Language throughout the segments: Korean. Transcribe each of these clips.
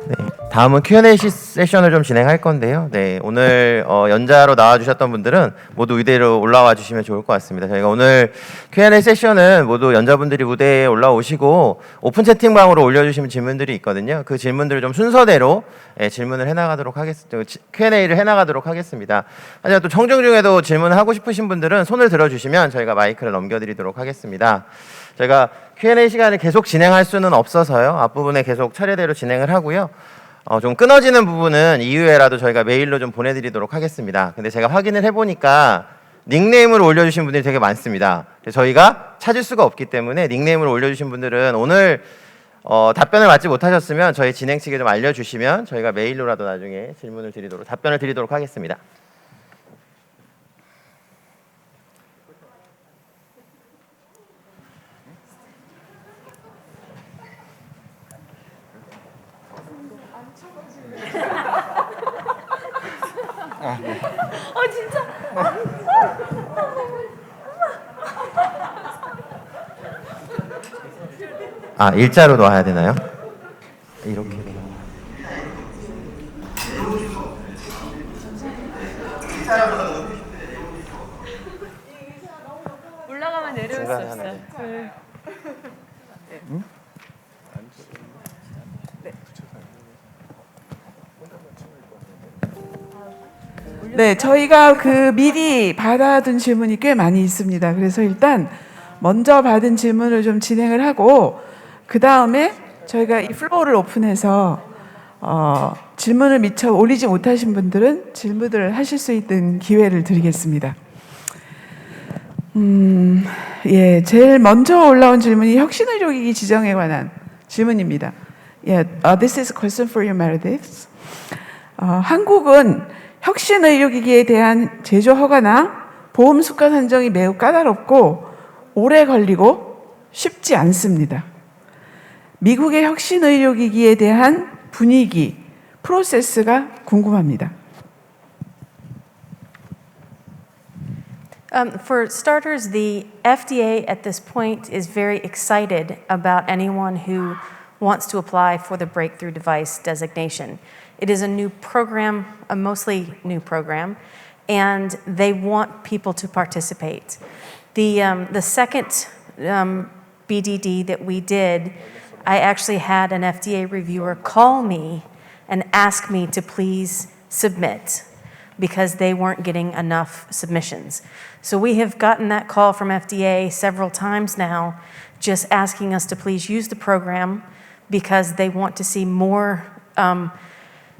네, 다음은 Q&A 세션을 좀 진행할 건데요. 네, 오늘 연자로 나와주셨던 분들은 모두 의대로 올라와 주시면 좋을 것 같습니다. 저희가 오늘 Q&A 세션은 모두 연자분들이 무대에 올라오시고 오픈 채팅방으로 올려주시면 질문들이 있거든요. 그 질문들을 좀 순서대로 질문을 해나가도록 하겠습니다. Q&A를 해나가도록 하겠습니다. 하지만 또 청중 중에도 질문을 하고 싶으신 분들은 손을 들어주시면 저희가 마이크를 넘겨드리도록 하겠습니다. 저희가 Q&A 시간을 계속 진행할 수는 없어서요. 앞부분에 계속 차례대로 진행을 하고요. 좀 끊어지는 부분은 이후에라도 저희가 메일로 좀 보내드리도록 하겠습니다. 근데 제가 확인을 해보니까 닉네임으로 올려주신 분들이 되게 많습니다. 저희가 찾을 수가 없기 때문에 닉네임으로 올려주신 분들은 오늘 답변을 받지 못하셨으면 저희 진행 측에 좀 알려주시면 저희가 메일로라도 나중에 답변을 드리도록 하겠습니다. 진짜. 일자로 놔야 되나요? 이렇게 되나요? 올라가면 내려올 수 없어요. 네, 저희가 미리 받아둔 질문이 꽤 많이 있습니다. 그래서 일단 먼저 받은 질문을 좀 진행을 하고 그 다음에 저희가 이 플로어를 오픈해서 질문을 미처 올리지 못하신 분들은 질문을 하실 수 있는 기회를 드리겠습니다. 예, 제일 먼저 올라온 질문이 혁신의료기기 지정에 관한 질문입니다. This is a question for you, Meredith. 한국은 혁신의료기기에 대한 제조 허가나 보험 수가 산정이 매우 까다롭고 오래 걸리고 쉽지 않습니다. 미국의 혁신의료기기에 대한 분위기, 프로세스가 궁금합니다. For starters, the FDA at this point is very excited about anyone who wants to apply for the breakthrough device designation. It is a new program, a mostly new program, and they want people to participate. The second BDD that we did, I actually had an FDA reviewer call me and ask me to please submit because they weren't getting enough submissions. So we have gotten that call from FDA several times now, just asking us to please use the program because they want to see more.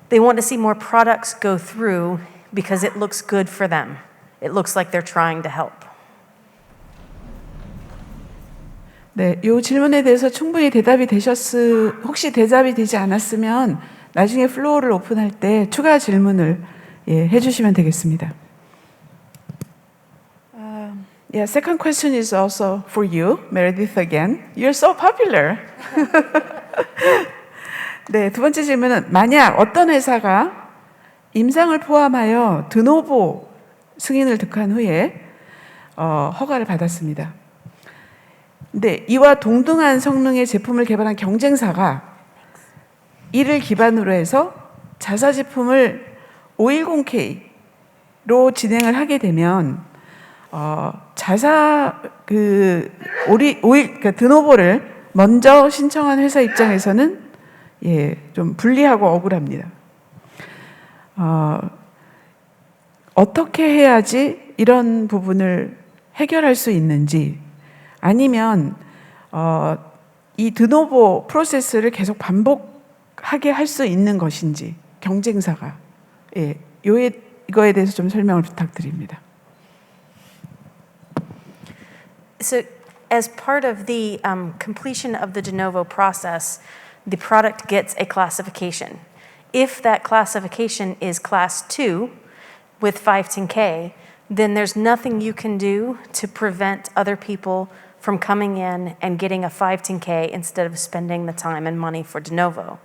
They want to see more products go through because it looks good for them. It looks like they're trying to help. 네, 이 질문에 대해서 충분히 혹시 대답이 되지 않았으면 나중에 플로어를 오픈할 때 추가 질문을 해주시면 되겠습니다. Yeah, second question is also for you, Meredith again. You're so popular. 네, 두 번째 질문은 만약 어떤 회사가 임상을 포함하여 드노보 승인을 득한 후에 허가를 받았습니다. 근데 이와 동등한 성능의 제품을 개발한 경쟁사가 이를 기반으로 해서 자사 제품을 510K로 진행을 하게 되면 드노보를 먼저 신청한 회사 입장에서는 좀 불리하고 억울합니다. 어떻게 해야지 이런 부분을 해결할 수 있는지 아니면 이 드노보 프로세스를 계속 반복하게 할 수 있는 것인지 경쟁사가 이거에 대해서 좀 설명을 부탁드립니다. So, as part of the completion of the de novo process, the product gets a classification. If that classification is class 2 with 510K, then there's nothing you can do to prevent other people from coming in and getting a 510K instead of spending the time and money for de novo.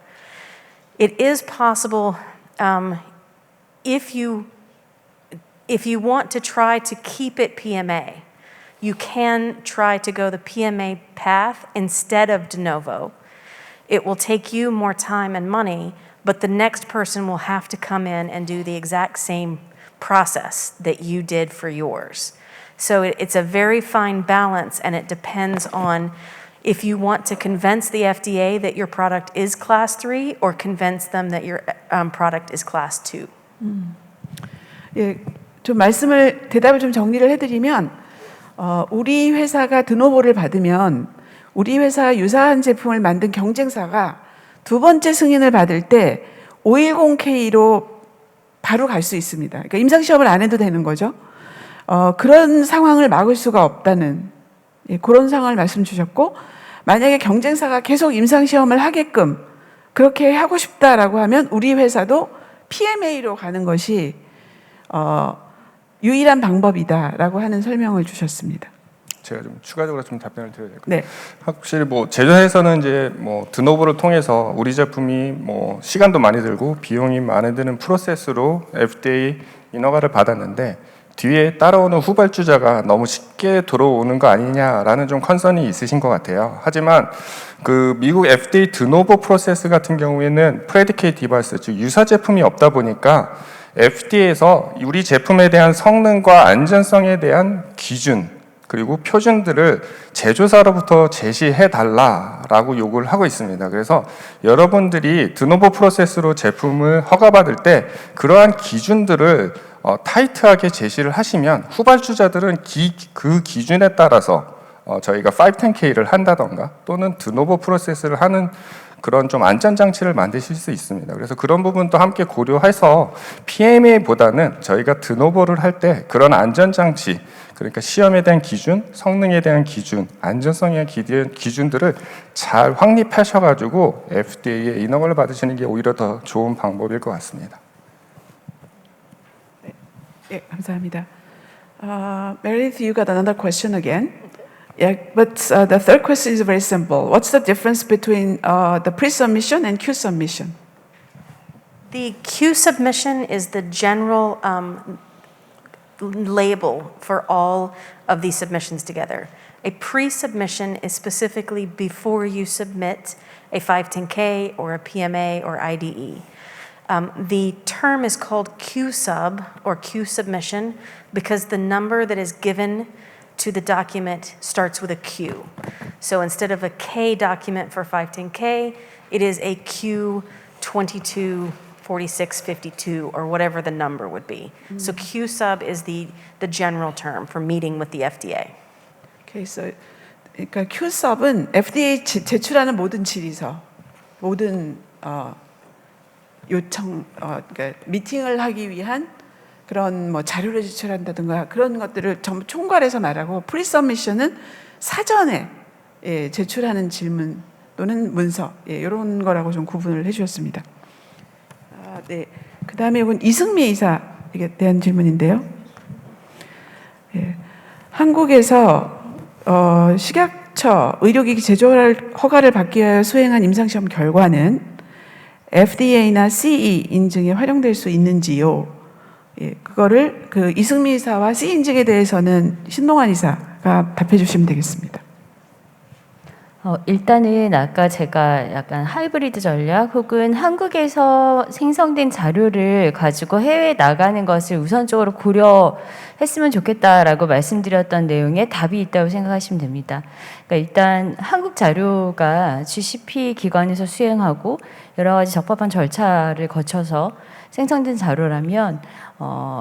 It is possible if you if you want to try to keep it PMA, you can try to go the PMA path instead of de novo. It will take you more time and money, but the next person will have to come in and do the exact same process that you did for yours. So it's a very fine balance, and it depends on if you want to convince the FDA that your product is Class 3 or convince them that your product is Class 2. 예, 좀 대답을 좀 정리를 해드리면, 우리 회사가 드노보를 받으면 우리 회사 유사한 제품을 만든 경쟁사가 두 번째 승인을 받을 때 510K로 바로 갈 수 있습니다. 그러니까 임상시험을 안 해도 되는 거죠. 그런 상황을 막을 수가 없다는, 예, 그런 상황을 말씀 주셨고, 만약에 경쟁사가 계속 임상시험을 하게끔 그렇게 하고 싶다라고 하면 우리 회사도 PMA로 가는 것이 유일한 방법이다라고 하는 설명을 주셨습니다. 제가 좀 추가적으로 좀 답변을 드려야 될 것 네. 같아요. 확실히 뭐 제조사에서는 이제 뭐 드노보를 통해서 우리 제품이 뭐 시간도 많이 들고 비용이 많이 드는 프로세스로 FDA 인허가를 받았는데 뒤에 따라오는 후발주자가 너무 쉽게 들어오는 거 아니냐라는 좀 컨선이 있으신 것 같아요. 하지만 그 미국 FDA 드노보 프로세스 같은 경우에는 프레디케이트 디바이스, 즉 유사 제품이 없다 보니까 FDA에서 우리 제품에 대한 성능과 안전성에 대한 기준 그리고 표준들을 제조사로부터 제시해 달라라고 요구를 하고 있습니다. 그래서 여러분들이 드노보 프로세스로 제품을 허가받을 때 그러한 기준들을 타이트하게 제시를 하시면 후발주자들은 그 기준에 따라서 저희가 510K를 한다던가 또는 드노보 프로세스를 하는 그런 좀 안전장치를 만드실 수 있습니다. 그래서 그런 부분도 함께 고려해서 PMA보다는 저희가 드노보를 할 때 그런 안전장치, 그러니까 시험에 대한 기준, 성능에 대한 기준, 안전성에 대한 기준들을 잘 확립하셔가지고 FDA의 인허가를 받으시는 게 오히려 더 좋은 방법일 것 같습니다. 네, 감사합니다. Meredith, you got another question again. Yeah, but the third question is very simple. What's the difference between the pre-submission and Q-submission? The Q submission is the general label for all of these submissions together. A pre-submission is specifically before you submit a 510K or a PMA or IDE. The term is called Q-sub or Q-submission because the number that is given to the document starts with a Q. So instead of a K document for 510K, it is a Q224652 or whatever the number would be. So Q-sub is the general term for meeting with the FDA. Okay, so 그러니까 Q-sub은 FDA 제출하는 모든 질의서, 모든 요청, 그러니까 미팅을 하기 위한 그런 뭐 자료를 제출한다든가 그런 것들을 전부 총괄해서 말하고 프리서미션은 사전에 제출하는 질문 또는 문서 이런 거라고 좀 구분을 해주셨습니다. 네, 그다음에 이건 이승미 이사에 대한 질문인데요. 한국에서 식약처 의료기기 제조 허가를 받기 위하여 수행한 임상시험 결과는 FDA나 CE 인증에 활용될 수 있는지요? 그거를 그 이승미 이사와 CE 인증에 대해서는 신동환 이사가 답해 주시면 되겠습니다. 일단은 아까 제가 약간 하이브리드 전략 혹은 한국에서 생성된 자료를 가지고 해외에 나가는 것을 우선적으로 고려했으면 좋겠다라고 말씀드렸던 내용에 답이 있다고 생각하시면 됩니다. 그러니까 일단 한국 자료가 GCP 기관에서 수행하고 여러 가지 적법한 절차를 거쳐서 생성된 자료라면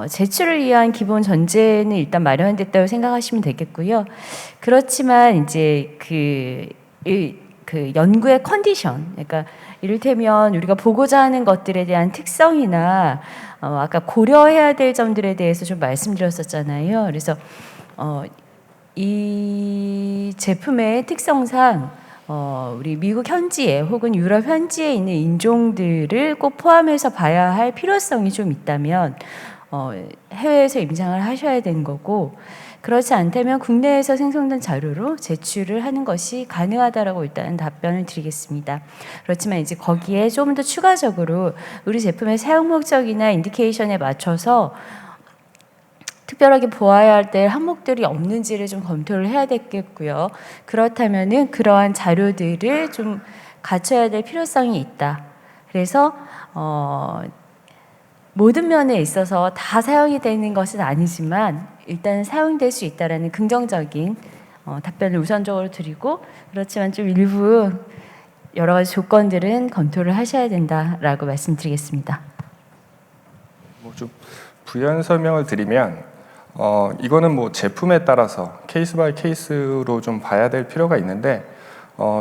제출을 위한 기본 전제는 일단 마련됐다고 생각하시면 되겠고요. 그렇지만 이제 그 연구의 컨디션, 그러니까 이를테면 우리가 보고자 하는 것들에 대한 특성이나 아까 고려해야 될 점들에 대해서 좀 말씀드렸었잖아요. 그래서 이 제품의 특성상 우리 미국 현지에 혹은 유럽 현지에 있는 인종들을 꼭 포함해서 봐야 할 필요성이 좀 있다면 해외에서 임상을 하셔야 되는 거고, 그렇지 않다면 국내에서 생성된 자료로 제출을 하는 것이 가능하다라고 일단 답변을 드리겠습니다. 그렇지만 이제 거기에 조금 더 추가적으로 우리 제품의 사용 목적이나 인디케이션에 맞춰서 특별하게 보아야 될 항목들이 없는지를 좀 검토를 해야 되겠고요. 그렇다면은 그러한 자료들을 좀 갖춰야 될 필요성이 있다. 그래서 모든 면에 있어서 다 사용이 되는 것은 아니지만 일단 사용될 수 있다라는 긍정적인 답변을 우선적으로 드리고, 그렇지만 좀 일부 여러 가지 조건들은 검토를 하셔야 된다라고 말씀드리겠습니다. 뭐 좀 부연 설명을 드리면 이거는 뭐 제품에 따라서 케이스 바이 케이스로 좀 봐야 될 필요가 있는데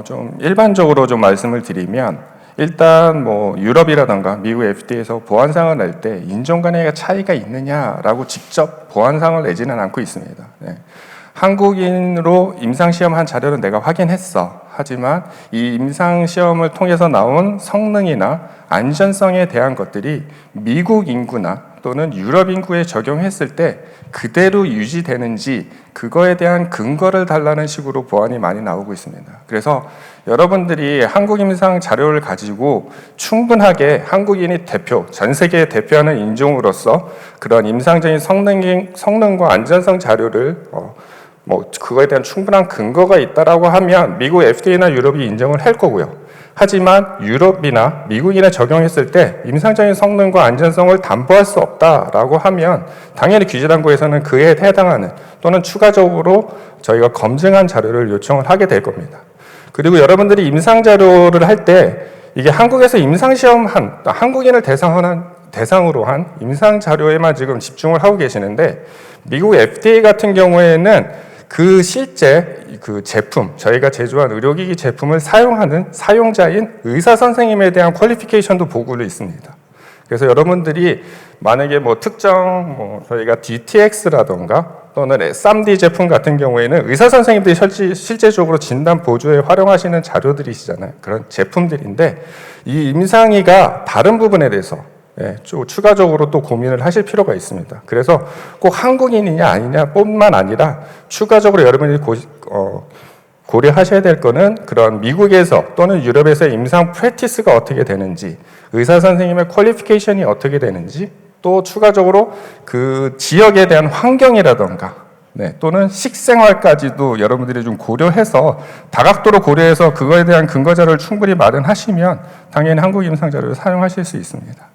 좀 일반적으로 좀 말씀을 드리면 일단 뭐 유럽이라던가 미국 FDA에서 보안상을 낼 때 인종 간의 차이가 있느냐라고 직접 보안상을 내지는 않고 있습니다. 네. 한국인으로 임상시험한 자료는 내가 확인했어. 하지만 이 임상시험을 통해서 나온 성능이나 안전성에 대한 것들이 미국 인구나 또는 유럽 인구에 적용했을 때 그대로 유지되는지 그거에 대한 근거를 달라는 식으로 보안이 많이 나오고 있습니다. 그래서 여러분들이 한국 임상 자료를 가지고 충분하게 한국인이 전 세계에 대표하는 인종으로서 그런 임상적인 성능과 안전성 자료를 뭐 그거에 대한 충분한 근거가 있다라고 하면 미국 FDA나 유럽이 인정을 할 거고요. 하지만 유럽이나 미국인에 적용했을 때 임상적인 성능과 안전성을 담보할 수 없다라고 하면 당연히 규제당국에서는 그에 해당하는 또는 추가적으로 저희가 검증한 자료를 요청을 하게 될 겁니다. 그리고 여러분들이 임상 자료를 할 때 이게 한국에서 임상시험한 한국인을 대상으로 한 임상 자료에만 지금 집중을 하고 계시는데 미국 FDA 같은 경우에는 그 실제 그 제품, 저희가 제조한 의료기기 제품을 사용하는 사용자인 의사 선생님에 대한 퀄리피케이션도 보고를 있습니다. 그래서 여러분들이 만약에 뭐 특정 저희가 DTX라던가 또는 S3D 제품 같은 경우에는 의사 선생님들이 실제적으로 진단 보조에 활용하시는 자료들이시잖아요. 그런 제품들인데 이 임상의가 다른 부분에 대해서 좀 추가적으로 또 고민을 하실 필요가 있습니다. 그래서 꼭 한국인이냐 아니냐 뿐만 아니라 추가적으로 여러분이 고려하셔야 될 거는 그런 미국에서 또는 유럽에서의 임상 프랙티스가 어떻게 되는지, 의사 선생님의 퀄리피케이션이 어떻게 되는지, 또 추가적으로 그 지역에 대한 환경이라던가 또는 식생활까지도 여러분들이 좀 고려해서 다각도로 고려해서 그거에 대한 근거 자료를 충분히 마련하시면 당연히 한국 임상 자료를 사용하실 수 있습니다.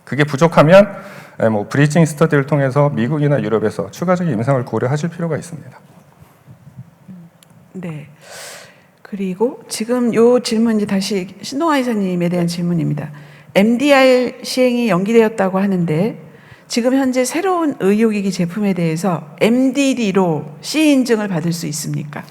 그게 부족하면 뭐 브리징 스터디를 통해서 미국이나 유럽에서 추가적인 임상을 고려하실 필요가 있습니다. 네. 그리고 지금 요 질문 이제 다시 신동아 이사님에 대한 질문입니다. MDR 시행이 연기되었다고 하는데 지금 현재 새로운 의료기기 제품에 대해서 MDD로 C 인증을 받을 수 있습니까?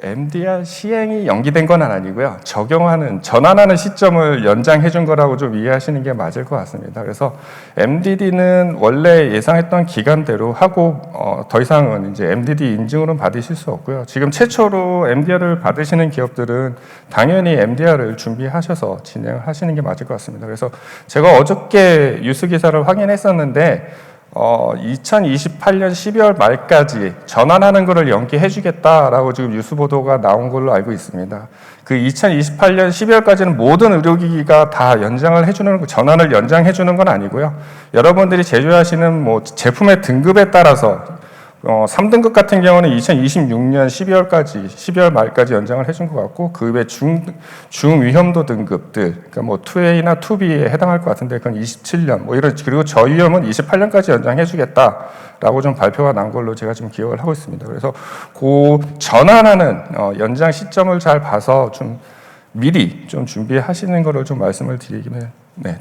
MDR 시행이 연기된 건 아니고요. 전환하는 시점을 연장해 준 거라고 좀 이해하시는 게 맞을 것 같습니다. 그래서 MDD는 원래 예상했던 기간대로 하고 더 이상은 이제 MDD 인증으로는 받으실 수 없고요. 지금 최초로 MDR을 받으시는 기업들은 당연히 MDR을 준비하셔서 진행을 하시는 게 맞을 것 같습니다. 그래서 제가 어저께 뉴스 기사를 확인했었는데 2028년 12월 말까지 전환하는 것을 연기해 주겠다라고 지금 뉴스 보도가 나온 걸로 알고 있습니다. 그 2028년 12월까지는 모든 의료기기가 다 전환을 연장해 주는 건 아니고요. 여러분들이 제조하시는 뭐 제품의 등급에 따라서 3등급 같은 경우는 2026년 12월 말까지 연장을 해준 것 같고, 그 외 중위험도 등급들, 그러니까 뭐 2A나 2B에 해당할 것 같은데, 그건 27년, 그리고 저위험은 28년까지 연장해주겠다라고 좀 발표가 난 걸로 제가 좀 기억을 하고 있습니다. 그래서 그 전환하는 연장 시점을 잘 봐서 좀 미리 좀 준비하시는 거를 좀 말씀을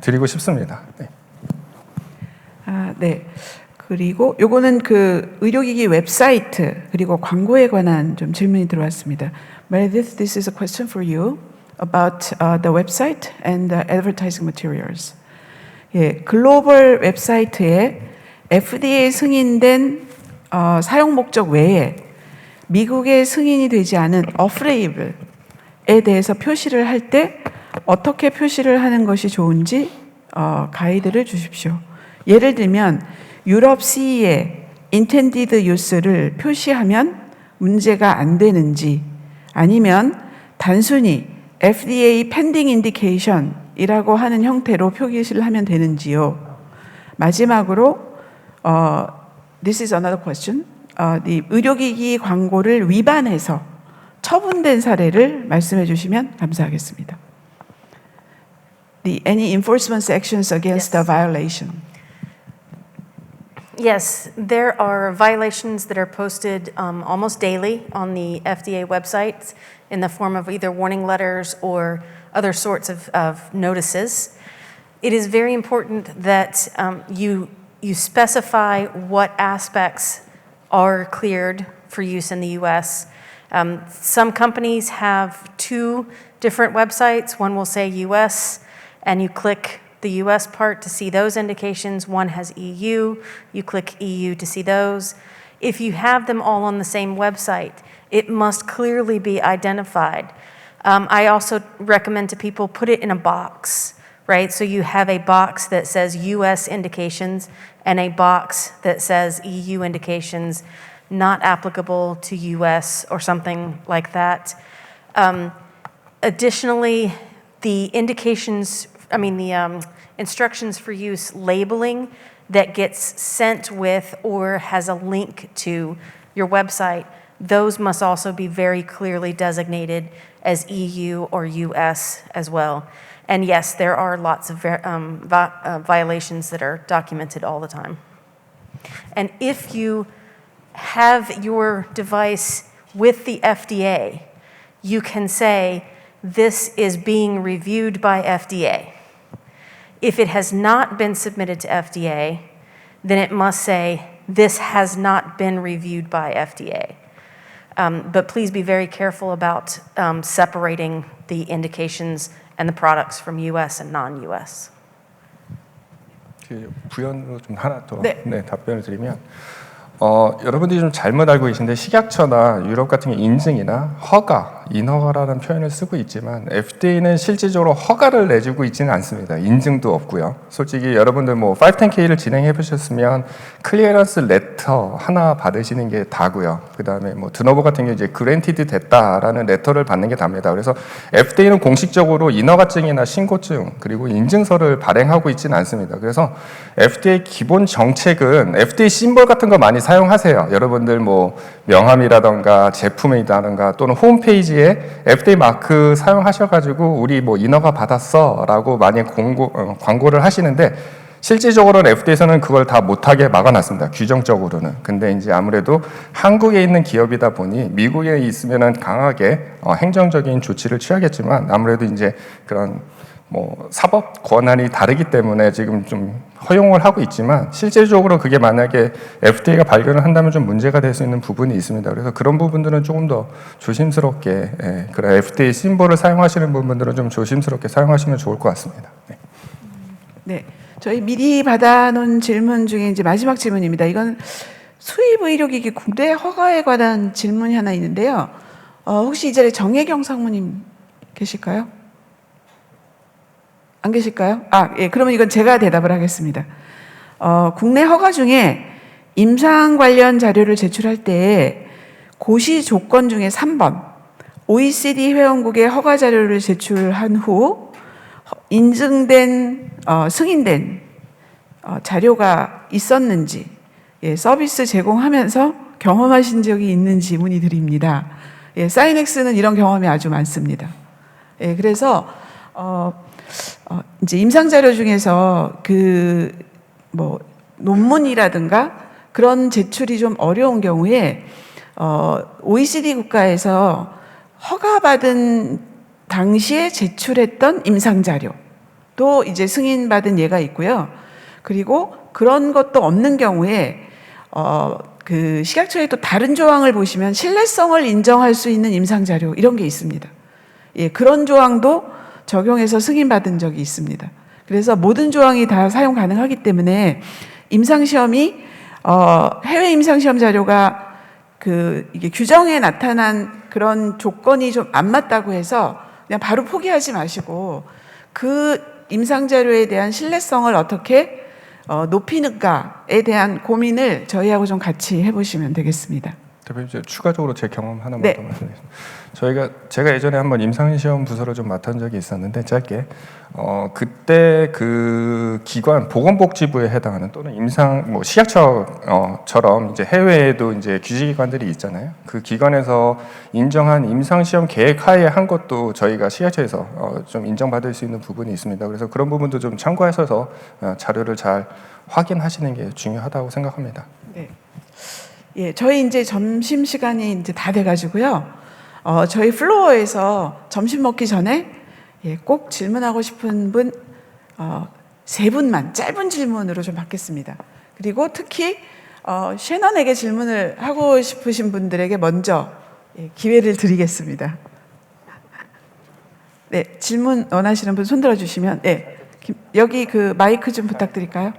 드리고 싶습니다. 네. 네. 그리고 요거는 그 의료기기 웹사이트 그리고 광고에 관한 좀 질문이 들어왔습니다. Meredith, this is a question for you about the website and the advertising materials. 예, 글로벌 웹사이트에 FDA 승인된 사용 목적 외에 미국의 승인이 되지 않은 off-label에 대해서 표시를 할 때 어떻게 표시를 하는 것이 좋은지 가이드를 주십시오. 예를 들면 유럽 CE에 intended use를 표시하면 문제가 안 되는지, 아니면 단순히 FDA pending indication 이라고 하는 형태로 표기를 하면 되는지요. 마지막으로 This is another question. 이 의료기기 광고를 위반해서 처분된 사례를 말씀해 주시면 감사하겠습니다. Any enforcement actions against the violation? Yes, there are violations that are posted almost daily on the FDA website in the form of either warning letters or other sorts of notices. It is very important that you specify what aspects are cleared for use in the US. Some companies have two different websites. One will say US, and you click the US part to see those indications. One has EU, you click EU to see those. If you have them all on the same website, it must clearly be identified. I also recommend to people put it in a box, right? So you have a box that says US indications and a box that says EU indications, not applicable to US or something like that. Additionally, the instructions for use labeling that gets sent with or has a link to your website, those must also be very clearly designated as EU or US as well. And yes, there are lots of violations that are documented all the time. And if you have your device with the FDA, you can say, this is being reviewed by FDA. If it has not been submitted to FDA, then it must say, this has not been reviewed by FDA. But please be very careful about separating the indications and the products from US and non-US. 부연으로 좀 하나 더 네. 답변을 드리면 여러분들이 좀 잘못 알고 계신데 식약처나 유럽 같은 게 인증이나 허가, 인허가라는 표현을 쓰고 있지만 FDA는 실질적으로 허가를 내주고 있지는 않습니다. 인증도 없고요. 솔직히 여러분들 뭐 510K를 진행해 보셨으면 클리어런스 레터 하나 받으시는 게 다고요. 그다음에 뭐 드노버 같은 게 이제 그랜티드 됐다라는 레터를 받는 게 답니다. 그래서 FDA는 공식적으로 인허가증이나 신고증 그리고 인증서를 발행하고 있지는 않습니다. 그래서 FDA 기본 정책은 FDA 심볼 같은 거 많이 사용하세요. 여러분들 뭐 명함이라던가 제품이라던가 또는 홈페이지에 FDA 마크 사용하셔가지고 우리 뭐 인허가 받았어라고 많이 광고를 하시는데 실질적으로는 FDA에서는 그걸 다 못하게 막아놨습니다. 규정적으로는. 근데 이제 아무래도 한국에 있는 기업이다 보니 미국에 있으면은 강하게 행정적인 조치를 취하겠지만 아무래도 이제 그런 뭐 사법 권한이 다르기 때문에 지금 좀 허용을 하고 있지만 실질적으로 그게 만약에 FDA가 발견을 한다면 좀 문제가 될 수 있는 부분이 있습니다. 그래서 그런 부분들은 조금 더 조심스럽게 그런 FDA 심볼을 사용하시는 부분들은 좀 조심스럽게 사용하시면 좋을 것 같습니다. 네, 저희 미리 받아놓은 질문 중에 이제 마지막 질문입니다. 이건 수입 의료기기 국내 허가에 관한 질문이 하나 있는데요. 혹시 이 자리에 정혜경 상무님 계실까요? 안 계실까요? 예, 그러면 이건 제가 대답을 하겠습니다. 국내 허가 중에 임상 관련 자료를 제출할 때 고시 조건 중에 3번, OECD 회원국의 허가 자료를 제출한 후 인증된, 승인된 자료가 있었는지, 서비스 제공하면서 경험하신 적이 있는지 문의드립니다. 사이넥스는 이런 경험이 아주 많습니다. 그래서 이제 임상 자료 중에서 뭐 논문이라든가 그런 제출이 좀 어려운 경우에 OECD 국가에서 허가받은 당시에 제출했던 임상 자료도 이제 승인받은 예가 있고요. 그리고 그런 것도 없는 경우에 그 식약처의 또 다른 조항을 보시면 신뢰성을 인정할 수 있는 임상 자료 이런 게 있습니다. 그런 조항도 적용해서 승인받은 적이 있습니다. 그래서 모든 조항이 다 사용 가능하기 때문에 임상시험이 해외 임상시험 자료가 이게 규정에 나타난 그런 조건이 좀 안 맞다고 해서 그냥 바로 포기하지 마시고 그 임상 자료에 대한 신뢰성을 어떻게 높이는가에 대한 고민을 저희하고 좀 같이 해보시면 되겠습니다. 대표님, 추가적으로 제 경험 하나만 네. 더 말씀드리겠습니다. 제가 예전에 한번 임상시험 부서를 좀 맡은 적이 있었는데 짧게 그때 그 기관 보건복지부에 해당하는 또는 식약처처럼 이제 해외에도 이제 규제기관들이 있잖아요. 그 기관에서 인정한 임상시험 계획하에 한 것도 저희가 식약처에서 좀 인정받을 수 있는 부분이 있습니다. 그래서 그런 부분도 좀 참고하셔서 자료를 잘 확인하시는 게 중요하다고 생각합니다. 네. 예, 저희 이제 점심 시간이 이제 다 돼가지고요. 저희 플로어에서 점심 먹기 전에 꼭 질문하고 싶은 분, 3분만 짧은 질문으로 좀 받겠습니다. 그리고 특히 셰넌에게 질문을 하고 싶으신 분들에게 먼저 기회를 드리겠습니다. 네, 질문 원하시는 분 손들어 주시면, 네, 여기 그 마이크 좀 부탁드릴까요?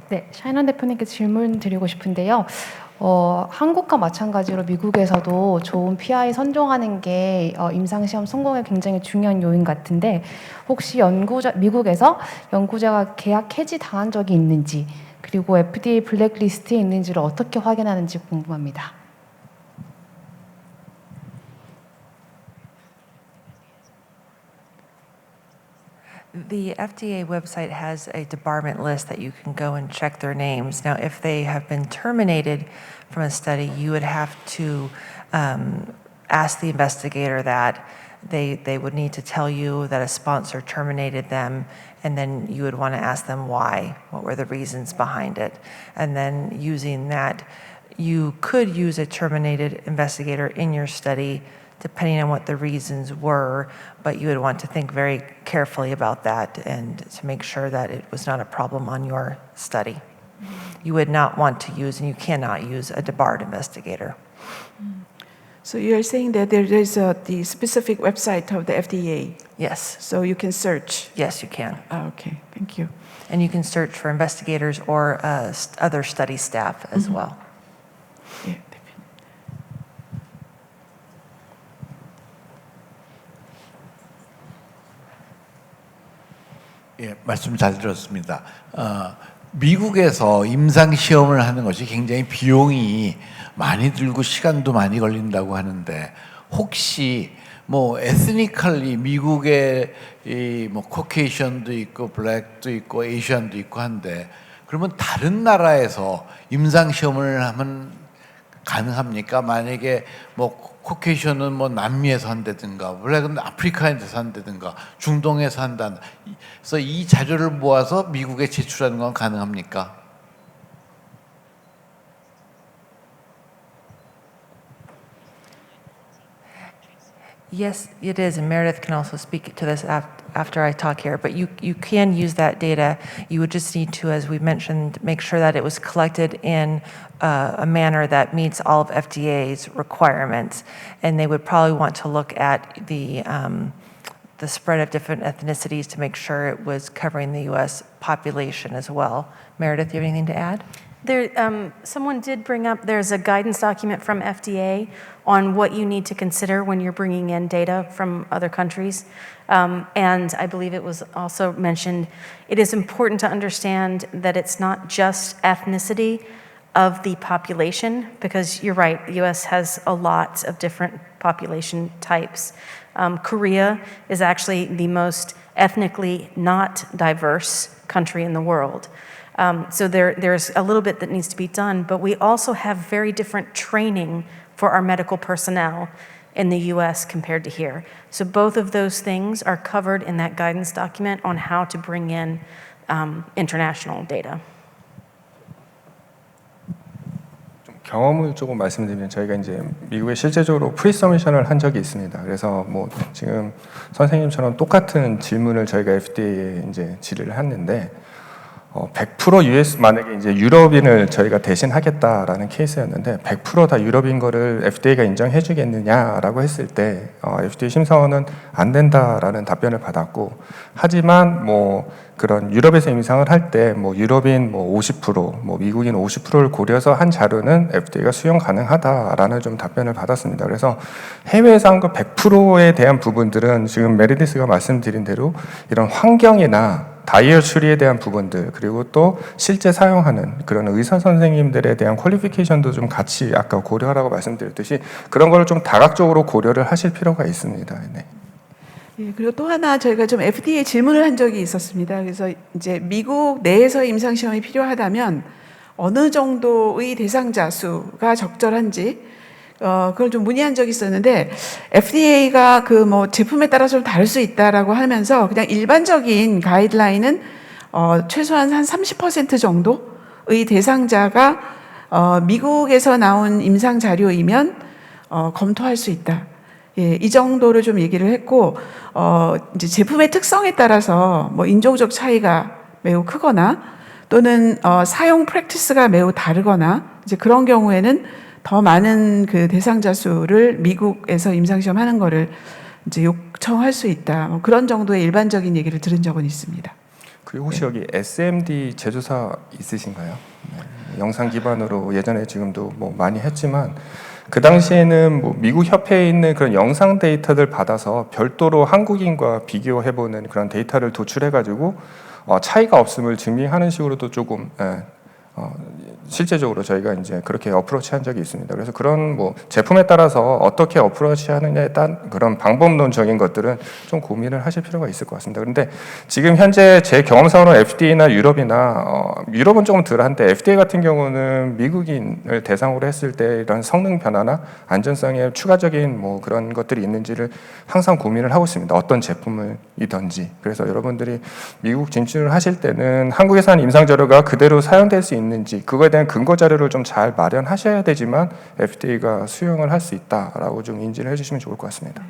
네, 샤이넌 대표님께 질문 드리고 싶은데요. 한국과 마찬가지로 미국에서도 좋은 PI 선정하는 게 임상시험 성공에 굉장히 중요한 요인 같은데 혹시 미국에서 연구자가 계약 해지 당한 적이 있는지 그리고 FDA 블랙리스트에 있는지를 어떻게 확인하는지 궁금합니다. The FDA website has a debarment list that you can go and check their names. Now, if they have been terminated from a study, you would have to ask the investigator that. They would need to tell you that a sponsor terminated them, and then you would want to ask them why. What were the reasons behind it? And then using that, you could use a terminated investigator in your study depending on what the reasons were, but you would want to think very carefully about that and to make sure that it was not a problem on your study. You would not want to use, and you cannot use, a debarred investigator. So you are saying that there is the specific website of the FDA, Yes, so you can search. yes, you can. Okay, thank you. And you can search for investigators or other study staff as well. 예, 대표님. 예, 말씀 잘 들었습니다. 미국에서 임상 시험을 하는 것이 굉장히 비용이 많이 들고 시간도 많이 걸린다고 하는데 혹시 뭐 에스니컬리 미국에 뭐 코케이션도 있고 블랙도 있고 에이시안도 있고 한데 그러면 다른 나라에서 임상 시험을 하면 가능합니까? 만약에 뭐 코케이션은 뭐 남미에서 한다든가 블랙은 아프리카에서 한다든가 중동에서 한다. 그래서 이 자료를 모아서 미국에 제출하는 건 가능합니까? Yes, it is, and Meredith can also speak to this after I talk here, but you can use that data. You would just need to, as we mentioned, make sure that it was collected in a manner that meets all of FDA's requirements, and they would probably want to look at the spread of different ethnicities to make sure it was covering the U.S. population as well. Meredith, do you have anything to add? Someone did bring up, there's a guidance document from FDA on what you need to consider when you're bringing in data from other countries. And I believe it was also mentioned, it is important to understand that it's not just ethnicity of the population, because you're right, the US has a lot of different population types. Korea is actually the most ethnically not diverse country in the world. So there's a little bit that needs to be done, but we also have very different training for our medical personnel in the US compared to here. So both of those things are covered in that guidance document on how to bring in international data. 경험을 조금 말씀드리면 저희가 이제 미국에 실제적으로 프리서미션을 한 적이 있습니다. 그래서 뭐 지금 선생님처럼 똑같은 질문을 저희가 FDA에 이제 질의를 했는데 100% US 만약에 이제 유럽인을 저희가 대신 하겠다라는 케이스였는데 100% 다 유럽인 거를 FDA가 인정해주겠느냐라고 했을 때 FDA 심사원은 안 된다라는 답변을 받았고, 하지만 뭐 그런 유럽에서 임상을 할 때 뭐 유럽인 뭐 50%, 뭐 미국인 50%를 고려해서 한 자료는 FDA가 수용 가능하다라는 좀 답변을 받았습니다. 그래서 해외에서 한 거 100%에 대한 부분들은 지금 메리디스가 말씀드린 대로 이런 환경이나 다이얼 처리에 대한 부분들, 그리고 또 실제 사용하는 그런 의사 선생님들에 대한 퀄리피케이션도 좀 같이 아까 고려하라고 말씀드렸듯이 그런 걸 좀 다각적으로 고려를 하실 필요가 있습니다. 네. 예, 그리고 또 하나 저희가 좀 FDA 질문을 한 적이 있었습니다. 그래서 이제 미국 내에서 임상 시험이 필요하다면 어느 정도의 대상자 수가 적절한지 그걸 좀 문의한 적이 있었는데, FDA가 그 뭐 제품에 따라서 좀 다를 수 있다라고 하면서 그냥 일반적인 가이드라인은 최소한 한 30% 정도의 대상자가 미국에서 나온 임상 자료이면 검토할 수 있다. 예, 이 정도를 좀 얘기를 했고, 이제 제품의 특성에 따라서 뭐 인종적 차이가 매우 크거나 또는 사용 프랙티스가 매우 다르거나 이제 그런 경우에는 더 많은 그 대상자 수를 미국에서 임상시험 하는 거를 이제 요청할 수 있다. 뭐 그런 정도의 일반적인 얘기를 들은 적은 있습니다. 그리고 혹시 여기 SMD 제조사 있으신가요? 네. 영상 기반으로 예전에 지금도 뭐 많이 했지만 그 당시에는 뭐 미국 협회에 있는 그런 영상 데이터들 받아서 별도로 한국인과 비교해보는 그런 데이터를 도출해가지고 차이가 없음을 증명하는 식으로도 조금 실제적으로 저희가 이제 그렇게 어프로치한 적이 있습니다. 그래서 그런 뭐 제품에 따라서 어떻게 어프로치하느냐에 따른 그런 방법론적인 것들은 좀 고민을 하실 필요가 있을 것 같습니다. 그런데 지금 현재 제 경험상으로 FDA나 유럽은 조금 덜한데 FDA 같은 경우는 미국인을 대상으로 했을 때 이런 성능 변화나 안전성에 추가적인 뭐 그런 것들이 있는지를 항상 고민을 하고 있습니다. 어떤 제품이든지. 그래서 여러분들이 미국 진출을 하실 때는 한국에서 한 임상 자료가 그대로 사용될 수 있는지 그거에 대한 근거 자료를 좀 잘 마련하셔야 되지만 FDA가 수용을 할 수 있다라고 좀 인지를 해주시면 좋을 것 같습니다.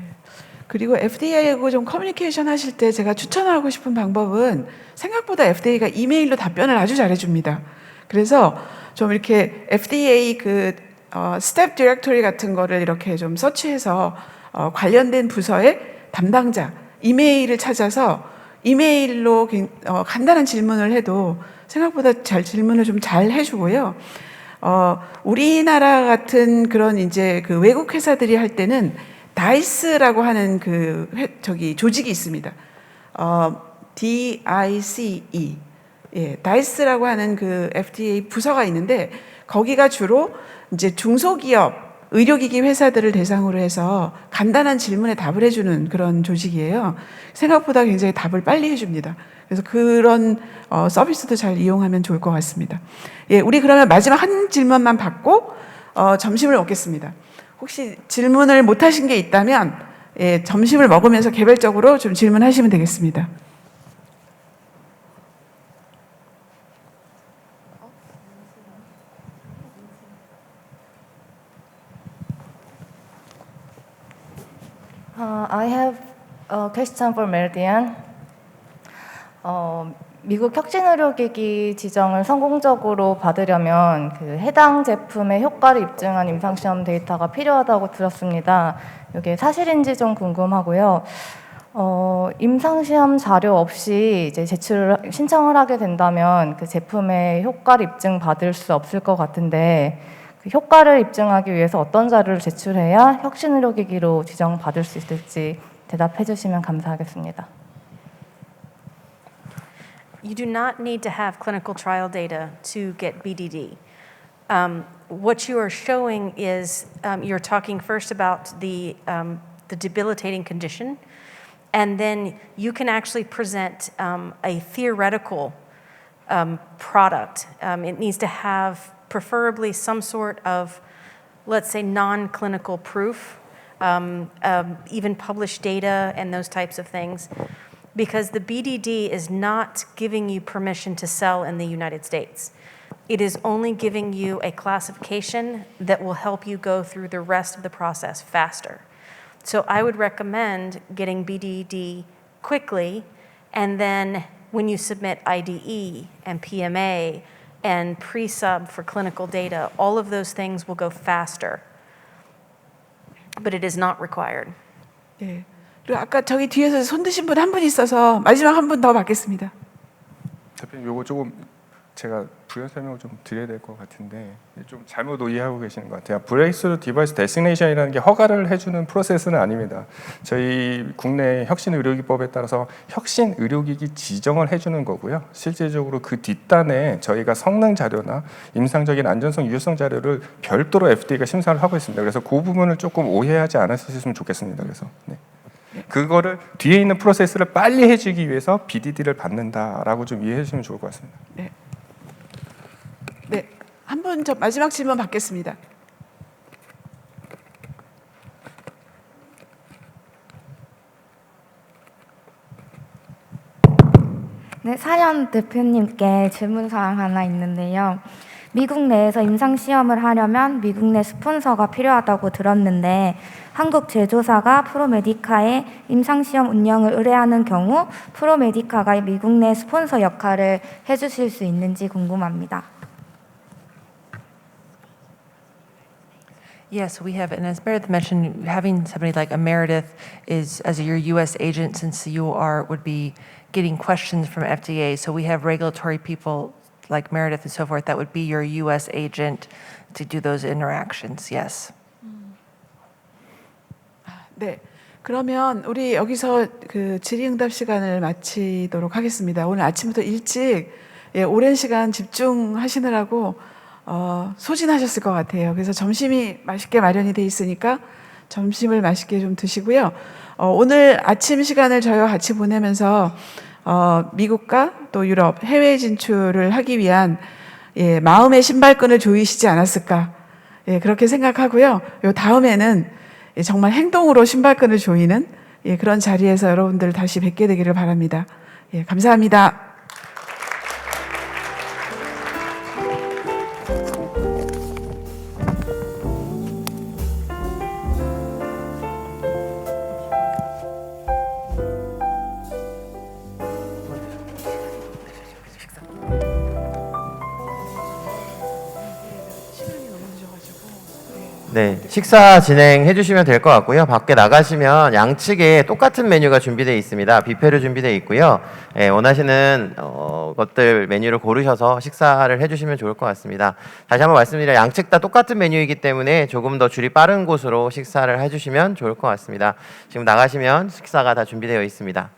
그리고 FDA하고 좀 커뮤니케이션 하실 때 제가 추천하고 싶은 방법은 생각보다 FDA가 이메일로 답변을 아주 잘해줍니다. 그래서 좀 이렇게 FDA 그 스텝 디렉토리 같은 거를 이렇게 좀 서치해서 관련된 부서의 담당자 이메일을 찾아서 이메일로 간단한 질문을 해도 생각보다 질문을 좀 잘 해주고요. 우리나라 같은 그런 이제 그 외국 회사들이 할 때는 다이스라고 하는 그 조직이 있습니다. DICE. 예, 다이스라고 하는 그 FDA 부서가 있는데 거기가 주로 이제 중소기업 의료기기 회사들을 대상으로 해서 간단한 질문에 답을 해주는 그런 조직이에요. 생각보다 굉장히 답을 빨리 해줍니다. 그래서 그런 서비스도 잘 이용하면 좋을 것 같습니다. 예, 우리 그러면 마지막 한 질문만 받고 점심을 먹겠습니다. 혹시 질문을 못 하신 게 있다면 예, 점심을 먹으면서 개별적으로 좀 질문하시면 되겠습니다. I have a question for Meridian. 미국 혁신의료기기 지정을 성공적으로 받으려면 그 해당 제품의 효과를 입증한 임상시험 데이터가 필요하다고 들었습니다. 이게 사실인지 좀 궁금하고요. 임상시험 자료 없이 이제 신청을 하게 된다면 그 제품의 효과를 입증 받을 수 없을 것 같은데 그 효과를 입증하기 위해서 어떤 자료를 제출해야 혁신의료기기로 지정받을 수 있을지 대답해 주시면 감사하겠습니다. You do not need to have clinical trial data to get BDD. What you are showing is you're talking first about the debilitating condition, and then you can actually present a theoretical product. It needs to have preferably some sort of, let's say, non-clinical proof, even published data and those types of things. Because the BDD is not giving you permission to sell in the United States. It is only giving you a classification that will help you go through the rest of the process faster. So I would recommend getting BDD quickly and then when you submit IDE and PMA and pre-sub for clinical data, all of those things will go faster. But it is not required. 예. 그리고 아까 저기 뒤에서 손 드신 분 한 분 있어서 마지막 한 분 더 받겠습니다. 대표님, 요거 조금 제가 부연 설명을 좀 드려야 될 것 같은데 좀 잘못 이해하고 계시는 것 같아요. 브레이크스루 디바이스 데시그네이션이라는 게 허가를 해주는 프로세스는 아닙니다. 저희 국내 혁신 의료기법에 따라서 혁신 의료기기 지정을 해주는 거고요. 실제적으로 그 뒷단에 저희가 성능 자료나 임상적인 안전성, 유효성 자료를 별도로 FDA가 심사를 하고 있습니다. 그래서 그 부분을 조금 오해하지 않으셨으면 좋겠습니다. 그래서 네. 그거를 뒤에 있는 프로세스를 빨리 해주기 위해서 BDD를 받는다라고 좀 이해해 주시면 좋을 것 같습니다. 네. 네. 한 분 저 마지막 질문 받겠습니다. 네, 사연 대표님께 질문사항 하나 있는데요. 미국 내에서 임상시험을 하려면 미국 내 스폰서가 필요하다고 들었는데 한국 제조사가 프로메디카의 임상시험 운영을 의뢰하는 경우 프로메디카가 미국 내 스폰서 역할을 해주실 수 있는지 궁금합니다. Yes, we have, and as Meredith mentioned, having somebody like a Meredith is as your U.S. agent, since you would be getting questions from FDA. So we have regulatory people like Meredith and so forth that would be your U.S. agent to do those interactions. Yes. 네. 그러면 우리 여기서 그 질의응답 시간을 마치도록 하겠습니다. 오늘 아침부터 일찍 오랜 시간 집중하시느라고 소진하셨을 것 같아요. 그래서 점심이 맛있게 마련이 돼 있으니까 점심을 맛있게 좀 드시고요. 오늘 아침 시간을 저희와 같이 보내면서 미국과 또 유럽 해외 진출을 하기 위한 마음의 신발끈을 조이시지 않았을까 그렇게 생각하고요. 요 다음에는 정말 행동으로 신발끈을 조이는 그런 자리에서 여러분들 다시 뵙게 되기를 바랍니다. 감사합니다. 네, 식사 진행해 주시면 될 것 같고요. 밖에 나가시면 양측에 똑같은 메뉴가 준비되어 있습니다. 뷔페로 준비되어 있고요. 원하시는 것들 메뉴를 고르셔서 식사를 해주시면 좋을 것 같습니다. 다시 한번 말씀드려 양측 다 똑같은 메뉴이기 때문에 조금 더 줄이 빠른 곳으로 식사를 해주시면 좋을 것 같습니다. 지금 나가시면 식사가 다 준비되어 있습니다.